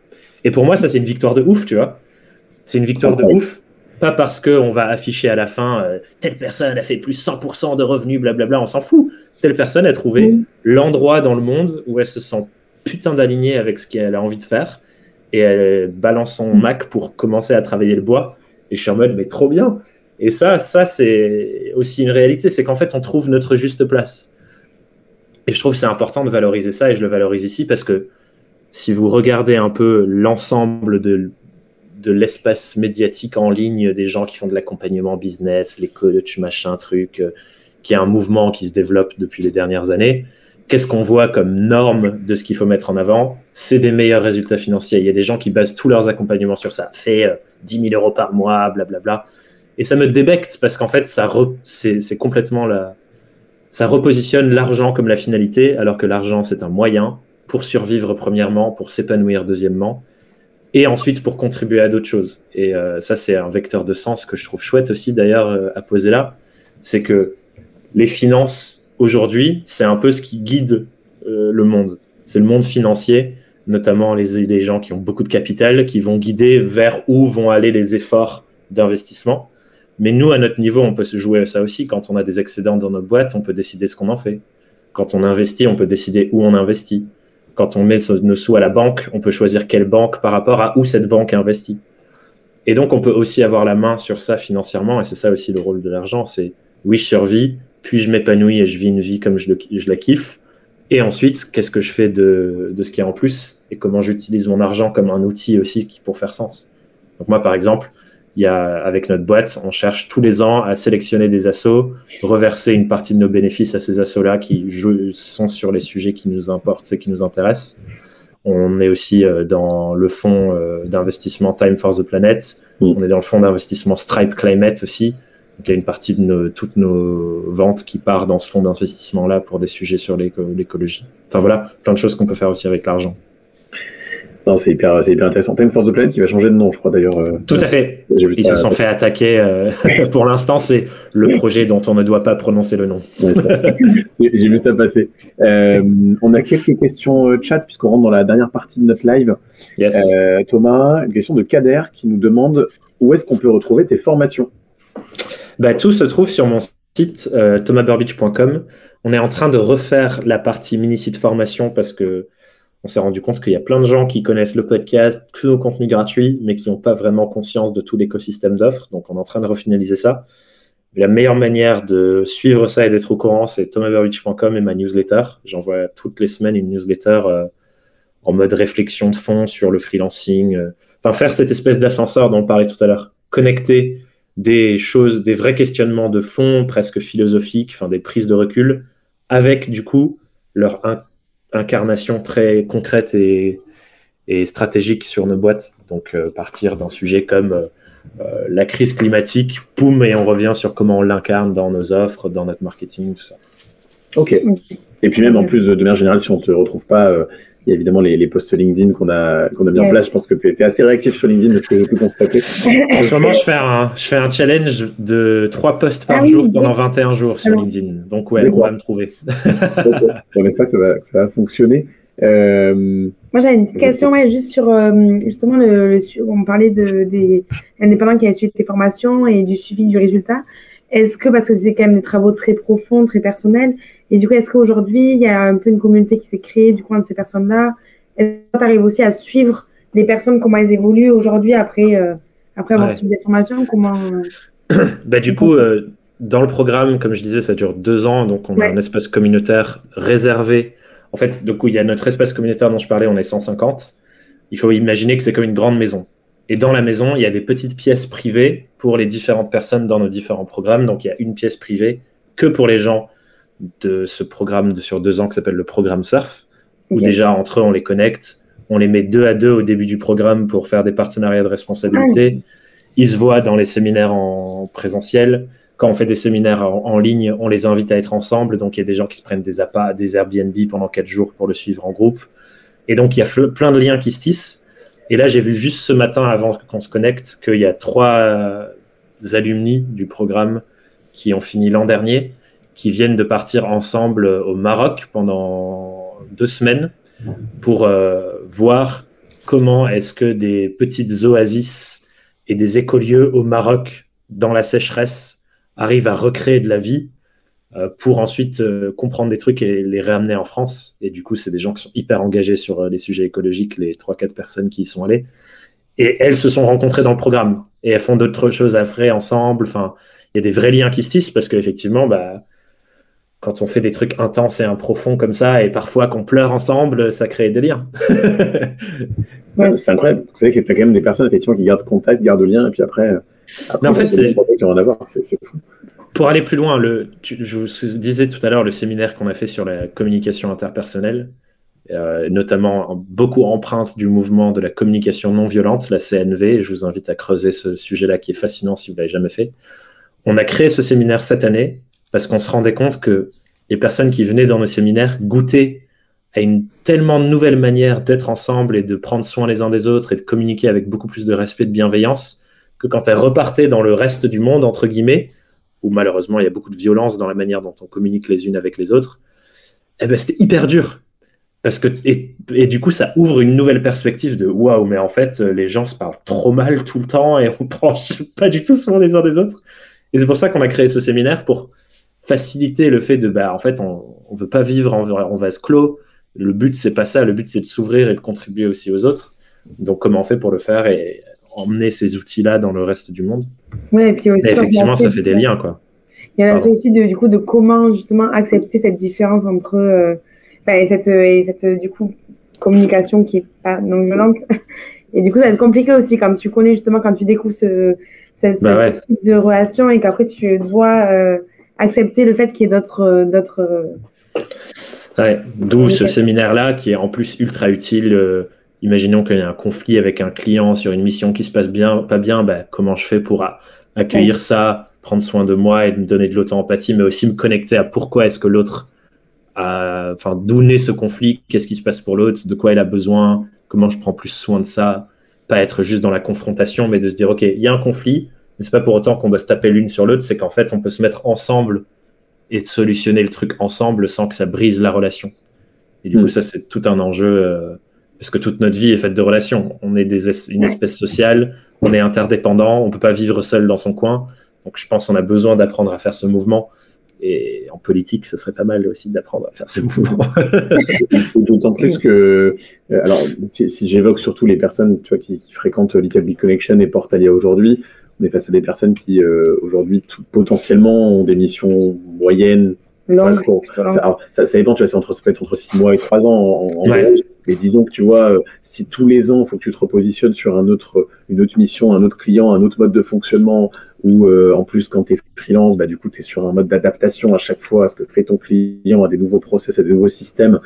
Et pour moi, ça, c'est une victoire de ouf, tu vois. C'est une victoire de ouf, pas parce qu'on va afficher à la fin, telle personne a fait plus 100% de revenus, blablabla, on s'en fout. Telle personne a trouvé l'endroit dans le monde où elle se sent putain d'alignée avec ce qu'elle a envie de faire et elle balance son Mac pour commencer à travailler le bois. Et je suis en mode, mais trop bien. Et ça c'est aussi une réalité, c'est qu'en fait, on trouve notre juste place. Et je trouve que c'est important de valoriser ça, et je le valorise ici parce que si vous regardez un peu l'ensemble de l'espace médiatique en ligne, des gens qui font de l'accompagnement business, les coachs, machin, truc, qui est un mouvement qui se développe depuis les dernières années, qu'est-ce qu'on voit comme norme de ce qu'il faut mettre en avant? C'est des meilleurs résultats financiers. Il y a des gens qui basent tous leurs accompagnements sur ça. Fais 10 000 € par mois, blablabla. Et ça me débecte parce qu'en fait, c'est complètement ça repositionne l'argent comme la finalité, alors que l'argent, c'est un moyen pour survivre premièrement, pour s'épanouir deuxièmement, et ensuite pour contribuer à d'autres choses. Et ça, c'est un vecteur de sens que je trouve chouette aussi, d'ailleurs, à poser là. C'est que les finances, aujourd'hui, c'est un peu ce qui guide le monde. C'est le monde financier, notamment les gens qui ont beaucoup de capital, qui vont guider vers où vont aller les efforts d'investissement. Mais nous, à notre niveau, on peut se jouer à ça aussi. Quand on a des excédents dans notre boîte, on peut décider ce qu'on en fait. Quand on investit, on peut décider où on investit. Quand on met nos sous à la banque, on peut choisir quelle banque par rapport à où cette banque investit. Et donc, on peut aussi avoir la main sur ça financièrement. Et c'est ça aussi le rôle de l'argent. C'est, oui, je survis, puis je m'épanouis et je vis une vie comme je la kiffe. Et ensuite, qu'est-ce que je fais de ce qu'il y a en plus et comment j'utilise mon argent comme un outil aussi pour faire sens. Donc moi, par exemple, avec notre boîte, on cherche tous les ans à sélectionner des assos, reverser une partie de nos bénéfices à ces assos-là qui sont sur les sujets qui nous importent et qui nous intéressent. On est aussi dans le fonds d'investissement Time for the Planet. On est dans le fonds d'investissement Stripe Climate aussi. Donc, il y a une partie de toutes nos ventes qui part dans ce fonds d'investissement-là pour des sujets sur l'écologie. Enfin voilà, plein de choses qu'on peut faire aussi avec l'argent. Non, c'est hyper intéressant. Time for the Planet qui va changer de nom, je crois d'ailleurs. Tout à fait. Ils se sont fait attaquer. Pour l'instant, c'est le projet dont on ne doit pas prononcer le nom. J'ai vu ça passer. On a quelques questions chat puisqu'on rentre dans la dernière partie de notre live. Yes. Thomas, une question de Kader qui nous demande où est-ce qu'on peut retrouver tes formations? Tout se trouve sur mon site thomasburbidge.com. On est en train de refaire la partie mini-site formation parce que on s'est rendu compte qu'il y a plein de gens qui connaissent le podcast, tous nos contenus gratuits, mais qui n'ont pas vraiment conscience de tout l'écosystème d'offres. Donc, on est en train de refinaliser ça. La meilleure manière de suivre ça et d'être au courant, c'est thomasburbidge.com et ma newsletter. J'envoie toutes les semaines une newsletter en mode réflexion de fond sur le freelancing. Faire cette espèce d'ascenseur dont on parlait tout à l'heure. Connecter des choses, des vrais questionnements de fond, presque philosophiques, des prises de recul, avec du coup leur incarnation très concrète et stratégique sur nos boîtes. Donc, partir d'un sujet comme la crise climatique, boum, et on revient sur comment on l'incarne dans nos offres, dans notre marketing, tout ça. Ok. Et puis même en plus, de manière générale, si on ne te retrouve pas, il y a évidemment les posts LinkedIn qu'on a mis en place. Je pense que tu es assez réactif sur LinkedIn, de ce que j'ai pu constater. En ce moment, je fais un challenge de 3 posts par jour pendant 21 jours sur LinkedIn. Donc ouais, on va me trouver. On espère que ça va fonctionner. Moi, j'avais une question juste sur justement on parlait des indépendants qui avaient suivi tes formations et du suivi du résultat. Est-ce que, parce que c'est quand même des travaux très profonds, très personnels, et du coup, est-ce qu'aujourd'hui, il y a un peu une communauté qui s'est créée du coin de ces personnes-là? Est-ce que tu arrives aussi à suivre les personnes, comment elles évoluent aujourd'hui après après avoir suivi cette formation, comment... Du coup, dans le programme, comme je disais, ça dure 2 ans, donc on a un espace communautaire réservé. En fait, du coup, il y a notre espace communautaire dont je parlais, on est 150. Il faut imaginer que c'est comme une grande maison. Et dans la maison, il y a des petites pièces privées pour les différentes personnes dans nos différents programmes. Donc, il y a une pièce privée que pour les gens de ce programme sur 2 ans qui s'appelle le programme Surf, où déjà, entre eux, on les connecte. On les met 2 à 2 au début du programme pour faire des partenariats de responsabilité. Ils se voient dans les séminaires en présentiel. Quand on fait des séminaires en ligne, on les invite à être ensemble. Donc, il y a des gens qui se prennent des APA, des Airbnb pendant 4 jours pour le suivre en groupe. Et donc, il y a plein de liens qui se tissent. Et là, j'ai vu juste ce matin, avant qu'on se connecte, qu'il y a 3 alumni du programme qui ont fini l'an dernier, qui viennent de partir ensemble au Maroc pendant 2 semaines pour voir comment est-ce que des petites oasis et des écolieux au Maroc, dans la sécheresse, arrivent à recréer de la vie pour ensuite comprendre des trucs et les réamener en France. Et du coup, c'est des gens qui sont hyper engagés sur les sujets écologiques, les 3-4 personnes qui y sont allées. Et elles se sont rencontrées dans le programme. Et elles font d'autres choses après ensemble. Enfin, il y a des vrais liens qui se tissent parce qu'effectivement, quand on fait des trucs intenses et profonds comme ça, et parfois qu'on pleure ensemble, ça crée des liens. C'est incroyable. Vous savez que tu as quand même des personnes effectivement qui gardent contact, gardent le lien, et puis après mais en fait, c'est fou. Pour aller plus loin, je vous disais tout à l'heure le séminaire qu'on a fait sur la communication interpersonnelle, notamment beaucoup empreinte du mouvement de la communication non violente, la CNV. Je vous invite à creuser ce sujet-là qui est fascinant si vous ne l'avez jamais fait. On a créé ce séminaire cette année parce qu'on se rendait compte que les personnes qui venaient dans nos séminaires goûtaient à une tellement nouvelle manière d'être ensemble et de prendre soin les uns des autres et de communiquer avec beaucoup plus de respect et de bienveillance que quand elles repartaient dans le reste du monde, entre guillemets, où malheureusement il y a beaucoup de violence dans la manière dont on communique les unes avec les autres, c'était hyper dur. Parce que, et du coup, ça ouvre une nouvelle perspective de waouh, mais en fait, les gens se parlent trop mal tout le temps et on prend pas du tout soin les uns des autres. Et c'est pour ça qu'on a créé ce séminaire pour faciliter le fait de, en fait, on veut pas vivre en vase clos. Le but, c'est pas ça. Le but, c'est de s'ouvrir et de contribuer aussi aux autres. Donc, comment on fait pour le faire et emmener ces outils-là dans le reste du monde? Ouais, et puis aussi, effectivement, ça fait des liens, quoi. Il y a l'aspect aussi de comment justement accepter cette différence entre et cette du coup communication qui est pas non violente. Et du coup, ça va être compliqué aussi quand tu connais justement, quand tu découvres ce type de relation et qu'après tu dois accepter le fait qu'il y ait d'autres. Ouais, d'où ce séminaire-là qui est en plus ultra utile. Imaginons qu'il y a un conflit avec un client sur une mission qui se passe pas bien, comment je fais pour accueillir ça, prendre soin de moi et me donner de l'auto-empathie, mais aussi me connecter à pourquoi est-ce que l'autre d'où naît ce conflit, qu'est-ce qui se passe pour l'autre, de quoi il a besoin, comment je prends plus soin de ça, pas être juste dans la confrontation, mais de se dire, ok, il y a un conflit, mais c'est pas pour autant qu'on doit se taper l'une sur l'autre, c'est qu'en fait, on peut se mettre ensemble et solutionner le truc ensemble sans que ça brise la relation. Et du coup, ça, c'est tout un enjeu, parce que toute notre vie est faite de relations. On est une espèce sociale, on est interdépendant, on peut pas vivre seul dans son coin. Donc, je pense qu'on a besoin d'apprendre à faire ce mouvement. Et en politique, ce serait pas mal aussi d'apprendre à faire ce mouvement. D'autant plus que, alors, si j'évoque surtout les personnes qui fréquentent Little Big Connection et Portalia aujourd'hui, on est face à des personnes qui, aujourd'hui, potentiellement ont des missions moyennes. Ça dépend, ça peut être entre 6 mois et 3 ans en gros. Mais disons que tu vois, si tous les ans, il faut que tu te repositionnes sur une autre mission, un autre client, un autre mode de fonctionnement, ou en plus quand tu es freelance, du coup tu es sur un mode d'adaptation à chaque fois à ce que fait ton client, à des nouveaux process, à des nouveaux systèmes,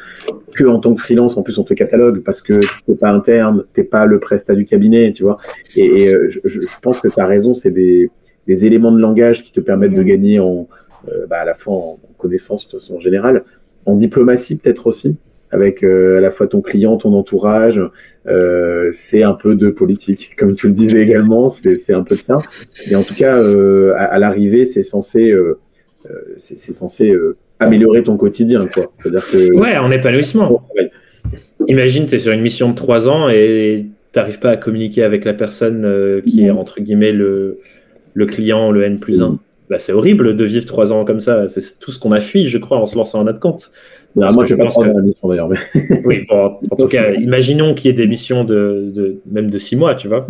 que en tant que freelance, en plus on te catalogue parce que t'es pas interne, t'es pas le prestat du cabinet, tu vois. Et je pense que tu as raison, c'est des éléments de langage qui te permettent de gagner à la fois en connaissance de façon générale, en diplomatie peut-être aussi, avec à la fois ton client, ton entourage, c'est un peu de politique, comme tu le disais également, c'est un peu de ça. Et en tout cas, à l'arrivée, c'est censé améliorer ton quotidien, quoi. C'est-à-dire que en épanouissement. Imagine, tu es sur une mission de 3 ans et tu n'arrives pas à communiquer avec la personne qui est entre guillemets le client, le N+1. bah, c'est horrible de vivre 3 ans comme ça. C'est tout ce qu'on a fui, je crois, en se lançant à notre compte. Alors, moi, je pense pas dans la mission d'ailleurs. Mais... Oui, bon, en tout cas, imaginons qu'il y ait des missions même de 6 mois, tu vois.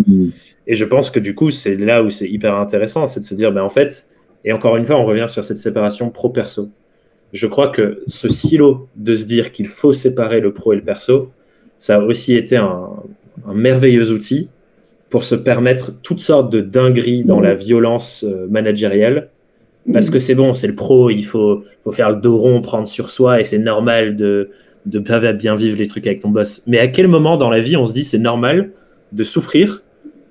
Et je pense que du coup, c'est là où c'est hyper intéressant, c'est de se dire, ben, en fait, et encore une fois, on revient sur cette séparation pro-perso. Je crois que ce silo de se dire qu'il faut séparer le pro et le perso, ça a aussi été un merveilleux outil pour se permettre toutes sortes de dingueries dans la violence managériale. Parce que c'est bon, c'est le pro, il faut faire le dos rond, prendre sur soi, et c'est normal de bien vivre les trucs avec ton boss. Mais à quel moment dans la vie on se dit c'est normal de souffrir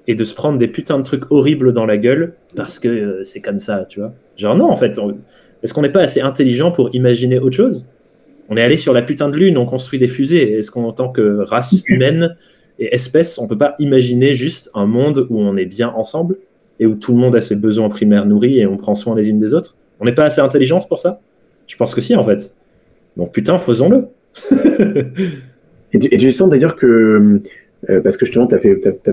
et de se prendre des putains de trucs horribles dans la gueule parce que c'est comme ça, tu vois? Genre non, en fait, est-ce qu'on n'est pas assez intelligent pour imaginer autre chose? On est allé sur la putain de lune, on construit des fusées. Est-ce qu'en tant que race humaine et espèce, on peut pas imaginer juste un monde où on est bien ensemble et où tout le monde a ses besoins primaires nourris et on prend soin les unes des autres? On n'est pas assez intelligent pour ça? Je pense que si, en fait. Donc putain, faisons-le. et tu sens d'ailleurs que, parce que justement, tu as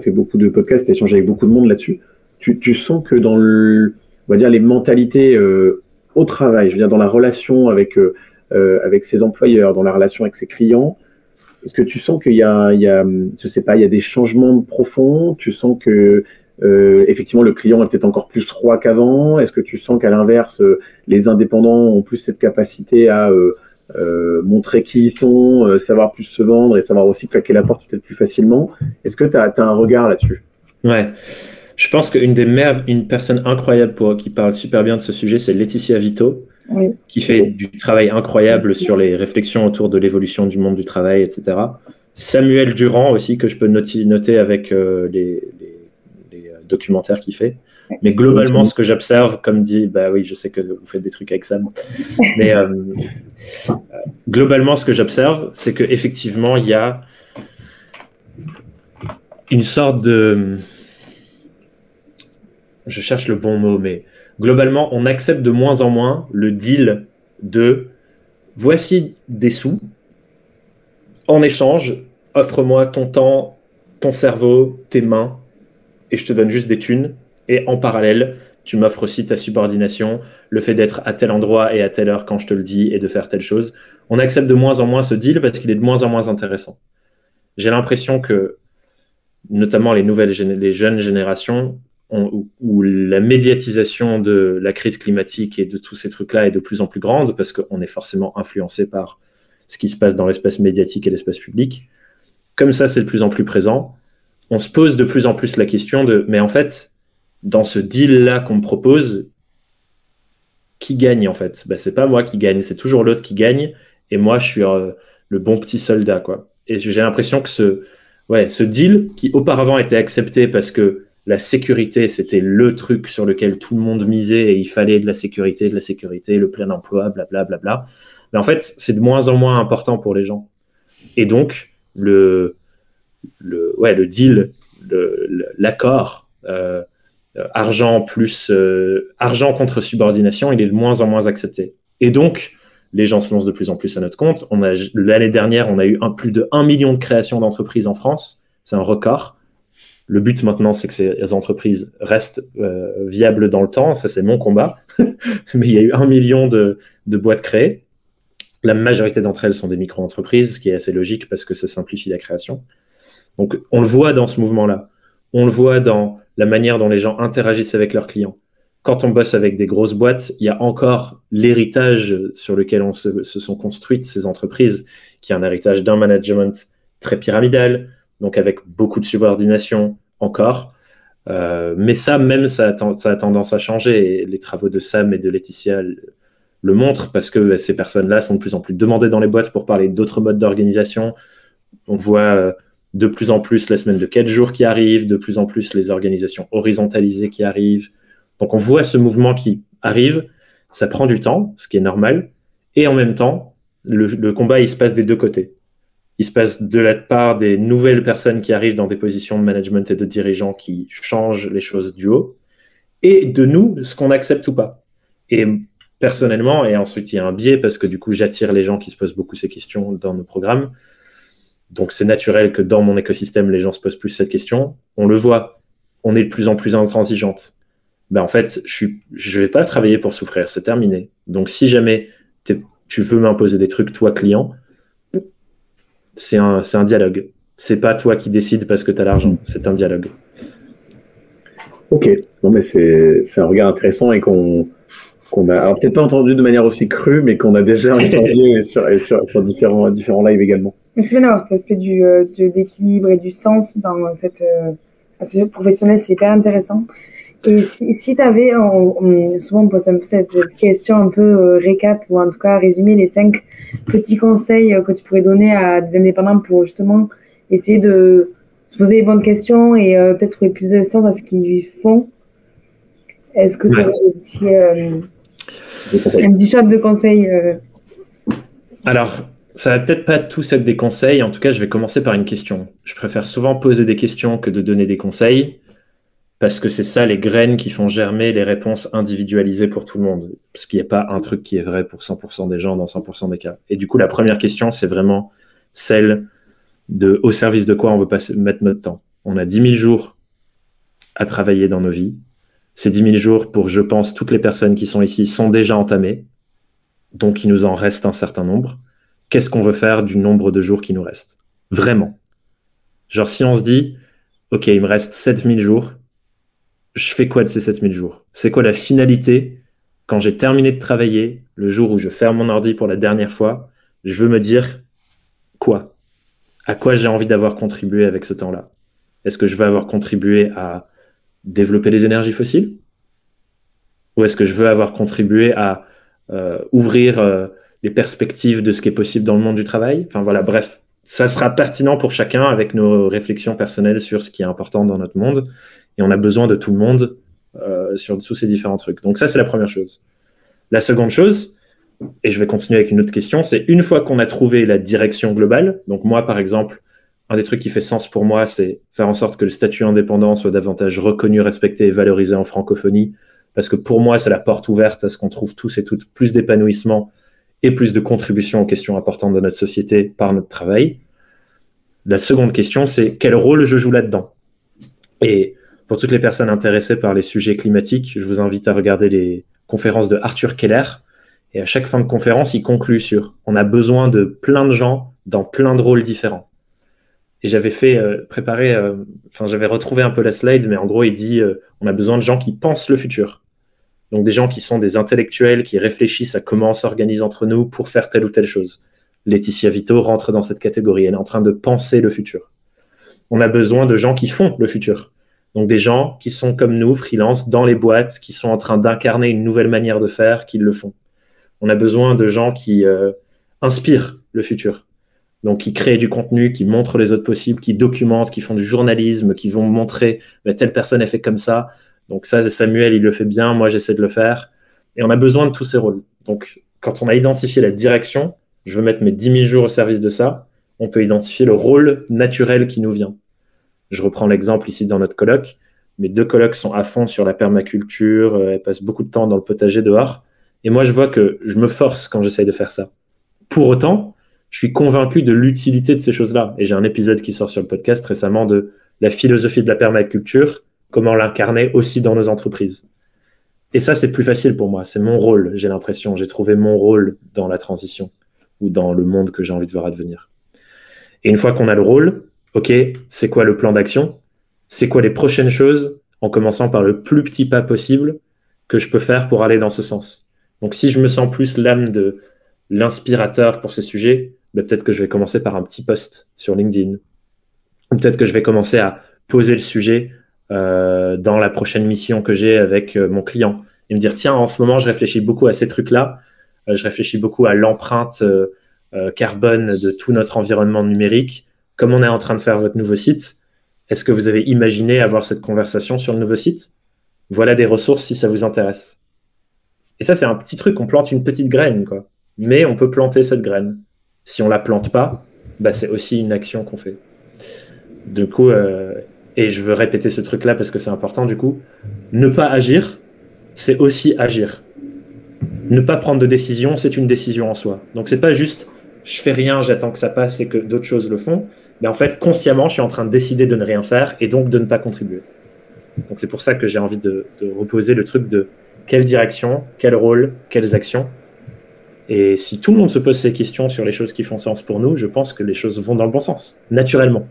fait beaucoup de podcasts, tu as échangé avec beaucoup de monde là-dessus, tu sens que dans on va dire, les mentalités au travail, je veux dire, dans la relation avec ses employeurs, dans la relation avec ses clients, est-ce que tu sens qu'il y a, je sais pas, il y a des changements profonds? Tu sens que effectivement le client est peut-être encore plus roi qu'avant? Est-ce que tu sens qu'à l'inverse, les indépendants ont plus cette capacité à montrer qui ils sont, savoir plus se vendre et savoir aussi claquer la porte peut-être plus facilement? Est-ce que tu as un regard là-dessus? Ouais. Je pense une personne incroyable qui parle super bien de ce sujet, c'est Laetitia Vito, oui, qui fait du travail incroyable sur les réflexions autour de l'évolution du monde du travail, etc. Samuel Durand aussi, que je peux noter avec les documentaires qu'il fait. Mais globalement, ce que j'observe, comme dit, bah oui, je sais que vous faites des trucs avec Sam, mais globalement, ce que j'observe, c'est qu'effectivement, il y a une sorte de... Je cherche le bon mot, mais globalement, on accepte de moins en moins le deal de voici des sous, en échange, offre-moi ton temps, ton cerveau, tes mains, et je te donne juste des thunes. Et en parallèle, tu m'offres aussi ta subordination, le fait d'être à tel endroit et à telle heure quand je te le dis et de faire telle chose. On accepte de moins en moins ce deal parce qu'il est de moins en moins intéressant. J'ai l'impression que, notamment les jeunes générations, où la médiatisation de la crise climatique et de tous ces trucs-là est de plus en plus grande parce qu'on est forcément influencé par ce qui se passe dans l'espace médiatique et l'espace public. Comme ça, c'est de plus en plus présent. On se pose de plus en plus la question de, mais en fait, dans ce deal-là qu'on me propose, qui gagne en fait? Ben, c'est pas moi qui gagne, c'est toujours l'autre qui gagne, et moi, je suis le bon petit soldat, quoi. Et j'ai l'impression que ce deal, qui auparavant était accepté parce que la sécurité, c'était le truc sur lequel tout le monde misait et il fallait de la sécurité, le plein emploi, blablabla. Bla, bla, bla. Mais en fait, c'est de moins en moins important pour les gens. Et donc, le deal, l'accord, argent contre subordination, il est de moins en moins accepté. Et donc, les gens se lancent de plus en plus à notre compte. L'année dernière, on a eu plus de 1 million de créations d'entreprises en France. C'est un record. Le but maintenant, c'est que ces entreprises restent viables dans le temps. Ça, c'est mon combat. Mais il y a eu 1 million de boîtes créées. La majorité d'entre elles sont des micro-entreprises, ce qui est assez logique parce que ça simplifie la création. Donc, on le voit dans ce mouvement-là. On le voit dans la manière dont les gens interagissent avec leurs clients. Quand on bosse avec des grosses boîtes, il y a encore l'héritage sur lequel se sont construites ces entreprises, qui est un héritage d'un management très pyramidal, donc avec beaucoup de subordination encore. Mais ça a tendance à changer. Et les travaux de Sam et de Laetitia le montrent parce que ces personnes-là sont de plus en plus demandées dans les boîtes pour parler d'autres modes d'organisation. On voit de plus en plus la semaine de 4 jours qui arrive, de plus en plus les organisations horizontalisées qui arrivent. Donc on voit ce mouvement qui arrive, ça prend du temps, ce qui est normal, et en même temps, le combat, il se passe des deux côtés. Il se passe de la part des nouvelles personnes qui arrivent dans des positions de management et de dirigeants qui changent les choses du haut, et de nous, ce qu'on accepte ou pas. Et personnellement, et ensuite il y a un biais, parce que du coup j'attire les gens qui se posent beaucoup ces questions dans nos programmes, donc c'est naturel que dans mon écosystème, les gens se posent plus cette question. On le voit, on est de plus en plus intransigeante. ben en fait, je vais pas travailler pour souffrir, c'est terminé. Donc, si jamais tu veux m'imposer des trucs, toi, client, c'est un dialogue. C'est pas toi qui décides parce que tu as l'argent, c'est un dialogue. Ok, non, mais c'est un regard intéressant et qu'on a, alors peut-être pas entendu de manière aussi crue, mais qu'on a déjà entendu sur différents lives également. C'est bien d'avoir cet aspect d'équilibre et du sens dans cette association professionnelle, c'est hyper intéressant. Et si tu avais, souvent on pose un peu cette question un peu récap, ou en tout cas résumer les 5 petits conseils que tu pourrais donner à des indépendants pour justement essayer de se poser les bonnes questions et peut-être trouver plus de sens à ce qu'ils font. Est-ce que tu aurais un petit shot de conseils Alors, ça va peut-être pas tous être des conseils. En tout cas, je vais commencer par une question. Je préfère souvent poser des questions que de donner des conseils, parce que c'est ça les graines qui font germer les réponses individualisées pour tout le monde. Parce qu'il n'y a pas un truc qui est vrai pour 100% des gens dans 100% des cas. Et du coup, la première question, c'est vraiment celle de au service de quoi on veut mettre notre temps. On a 10 000 jours à travailler dans nos vies. Ces 10 000 jours, pour, je pense, toutes les personnes qui sont ici, sont déjà entamés. Donc, il nous en reste un certain nombre. Qu'est-ce qu'on veut faire du nombre de jours qui nous restent? Vraiment. Genre, si on se dit, OK, il me reste 7 000 jours, je fais quoi de ces 7 000 jours? C'est quoi la finalité quand j'ai terminé de travailler, le jour où je ferme mon ordi pour la dernière fois? Je veux me dire quoi? À quoi j'ai envie d'avoir contribué avec ce temps-là? Est-ce que je veux avoir contribué à développer les énergies fossiles? Ou est-ce que je veux avoir contribué à ouvrir les perspectives de ce qui est possible dans le monde du travail? Enfin voilà, bref, ça sera pertinent pour chacun avec nos réflexions personnelles sur ce qui est important dans notre monde. Et on a besoin de tout le monde sur tous ces différents trucs. Donc ça, c'est la première chose. La seconde chose, et je vais continuer avec une autre question, c'est une fois qu'on a trouvé la direction globale, donc moi, par exemple, un des trucs qui fait sens pour moi, c'est faire en sorte que le statut indépendant soit davantage reconnu, respecté et valorisé en francophonie, parce que pour moi, c'est la porte ouverte à ce qu'on trouve tous et toutes plus d'épanouissement et plus de contribution aux questions importantes de notre société par notre travail. La seconde question, c'est quel rôle je joue là-dedans? Et pour toutes les personnes intéressées par les sujets climatiques, je vous invite à regarder les conférences de Arthur Keller. Et à chaque fin de conférence, il conclut sur « On a besoin de plein de gens dans plein de rôles différents ». Et j'avais j'avais retrouvé un peu la slide, mais en gros, il dit on a besoin de gens qui pensent le futur. Donc des gens qui sont des intellectuels, qui réfléchissent à comment on s'organise entre nous pour faire telle ou telle chose. Laetitia Vito rentre dans cette catégorie, elle est en train de penser le futur. On a besoin de gens qui font le futur. Donc des gens qui sont comme nous, freelance, dans les boîtes, qui sont en train d'incarner une nouvelle manière de faire, qui le font. On a besoin de gens qui inspirent le futur. Donc, qui créent du contenu, qui montrent les autres possibles, qui documentent, qui font du journalisme, qui vont montrer telle personne est fait comme ça. Donc ça, Samuel, il le fait bien, moi, j'essaie de le faire. Et on a besoin de tous ces rôles. Donc, quand on a identifié la direction, je veux mettre mes 10 000 jours au service de ça, on peut identifier le rôle naturel qui nous vient. Je reprends l'exemple ici dans notre colloque. Mes 2 colloques sont à fond sur la permaculture, elles passent beaucoup de temps dans le potager dehors. Et moi, je vois que je me force quand j'essaye de faire ça. Pour autant, je suis convaincu de l'utilité de ces choses-là. Et j'ai un épisode qui sort sur le podcast récemment de la philosophie de la permaculture, comment l'incarner aussi dans nos entreprises. Et ça, c'est plus facile pour moi. C'est mon rôle, j'ai l'impression. J'ai trouvé mon rôle dans la transition ou dans le monde que j'ai envie de voir advenir. Et une fois qu'on a le rôle, OK, c'est quoi le plan d'action? C'est quoi les prochaines choses, en commençant par le plus petit pas possible que je peux faire pour aller dans ce sens? Donc, si je me sens plus l'âme de l'inspirateur pour ces sujets, peut-être que je vais commencer par un petit post sur LinkedIn. Ou peut-être que je vais commencer à poser le sujet dans la prochaine mission que j'ai avec mon client. Et me dire, tiens, en ce moment, je réfléchis beaucoup à ces trucs-là. Je réfléchis beaucoup à l'empreinte carbone de tout notre environnement numérique. Comme on est en train de faire votre nouveau site, est-ce que vous avez imaginé avoir cette conversation sur le nouveau site? Voilà des ressources si ça vous intéresse. Et ça, c'est un petit truc, on plante une petite graine, quoi. Mais on peut planter cette graine. Si on la plante pas, c'est aussi une action qu'on fait. Du coup, et je veux répéter ce truc-là parce que c'est important, du coup, ne pas agir, c'est aussi agir. Ne pas prendre de décision, c'est une décision en soi. Donc, c'est pas juste je fais rien, j'attends que ça passe et que d'autres choses le font. Mais en fait, consciemment, je suis en train de décider de ne rien faire et donc de ne pas contribuer. Donc c'est pour ça que j'ai envie de reposer le truc de quelle direction, quel rôle, quelles actions. Et si tout le monde se pose ces questions sur les choses qui font sens pour nous, je pense que les choses vont dans le bon sens, naturellement.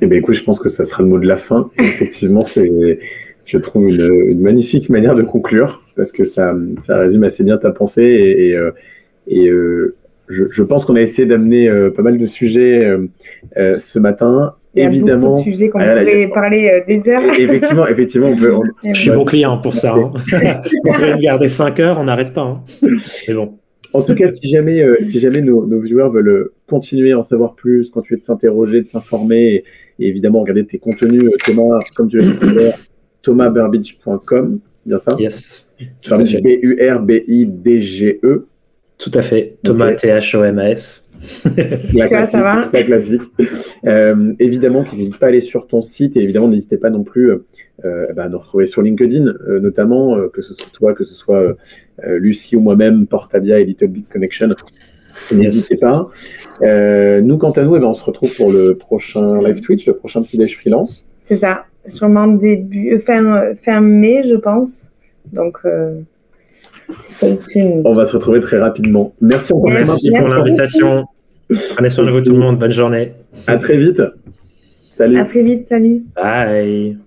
Eh bien, écoute, je pense que ça sera le mot de la fin. Et effectivement, je trouve une magnifique manière de conclure, parce que ça résume assez bien ta pensée. Je pense qu'on a essayé d'amener pas mal de sujets ce matin. Il y a évidemment, beaucoup de sujets qu'on pourrait parler des heures. Effectivement, on peut. Je suis bon client pour ça. Hein. On pourrait me garder 5 heures, on n'arrête pas. Hein. Mais bon. En tout cas, si jamais nos viewers veulent continuer à en savoir plus, continuer de s'interroger, de s'informer, et évidemment regarder tes contenus, Thomas, comme tu l'as dit tout à l'heure, thomasburbidge.com, bien ça? Yes. Burbidge. Tout à fait. Thomas, okay. Thomas. La classique. Évidemment qu'ils n'hésitent pas à aller sur ton site, et évidemment n'hésitez pas non plus à nous retrouver sur LinkedIn, notamment que ce soit toi, que ce soit Lucie ou moi-même, Portabia et Little Big Connection. N'hésitez pas. Nous, quant à nous, on se retrouve pour le prochain live Twitch, le prochain petit déj freelance. C'est ça, sûrement fin mai, je pense. Donc stay tuned. On va se retrouver très rapidement. Merci encore. Merci pour l'invitation. Prenez soin de vous tout le monde. Bonne journée. À très vite. Salut. À très vite. Salut. Bye.